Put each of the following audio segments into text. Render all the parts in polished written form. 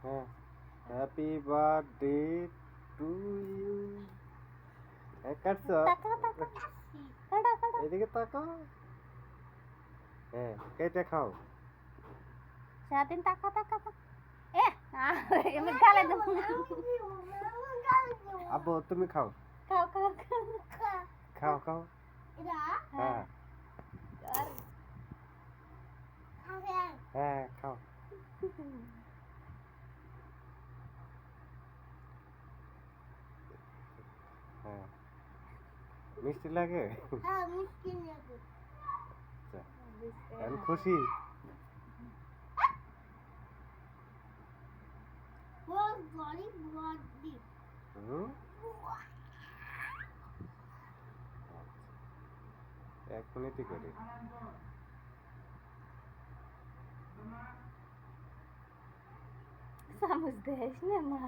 হ্যাঁ, happy birthday to you. কাটছো? এদিকে তাকাও। হ্যাঁ, কেটে খাও। স্বাধীন তাকা তাকা তাকা। এমনি গালে দেবো। আব্বু তুমি খাও। খাও খাও খাও। খাও খাও। হ্যাঁ হ্যাঁ খাও। হ্যাঁ মিষ্টি লাগে? আচ্ছা, আমি খুশি। হুম? এক মিনিটই করি। চামচ দেশ না মা।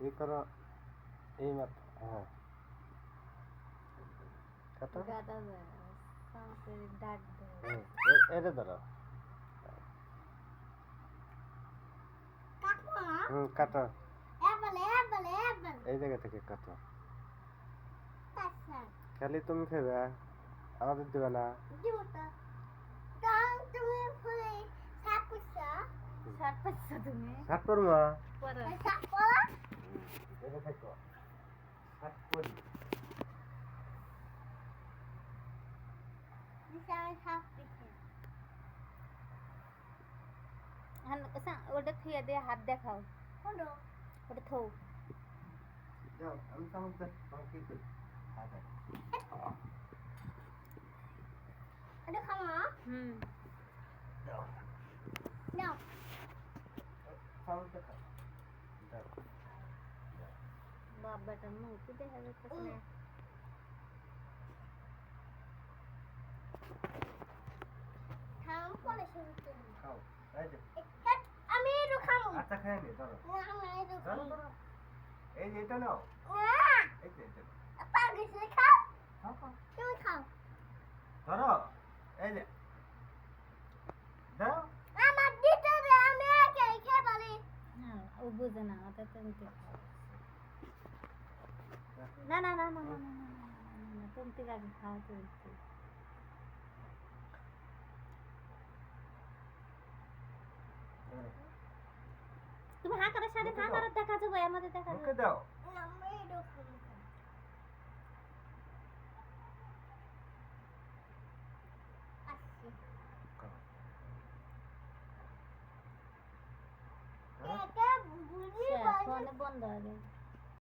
এই করো, এই মাত্র। হ্যাঁ কাটো। গাদা দেয় চামচের ডাক দেয়। এটা ধরো। কাটো। এই জায়গা থেকে কাটো। খালি তুমি খাবে, আমাদের দিবে না। শার্ট পাচ্ছ তুমি? শার্ট পরবো। পরে এটা থাকো। শার্ট পরি। ওটা থুয়ে দিয়ে হাত দেখাও। ওটা থৌ। যাও, আমি চামচ দেখ, তোমাকে কি করি? আচ্ছা। হুম। যাও। চামচ দেখাও। যাও। বাপ বেটার মুখ দেখা যাচ্ছে না। খাও। এই যে। আমি একটু খাবো। আচ্ছা খেয়ে নে, ধরো। ধরো, ধরো। এই যে এটা নাও। এই যে এটা। খাও, খাও। ধরো। এই যে। দাও। হ্যাঁ, ও বুঝে না ওটা তুমি না না না না না না না তুমি থেকে আগে খাওয়া চলছে। তুমি হা করে সাথে হা করে দেখা যাবে আমাদের দেখা মুখে যাবে। দাও। ফোনে বন্ধ হবে।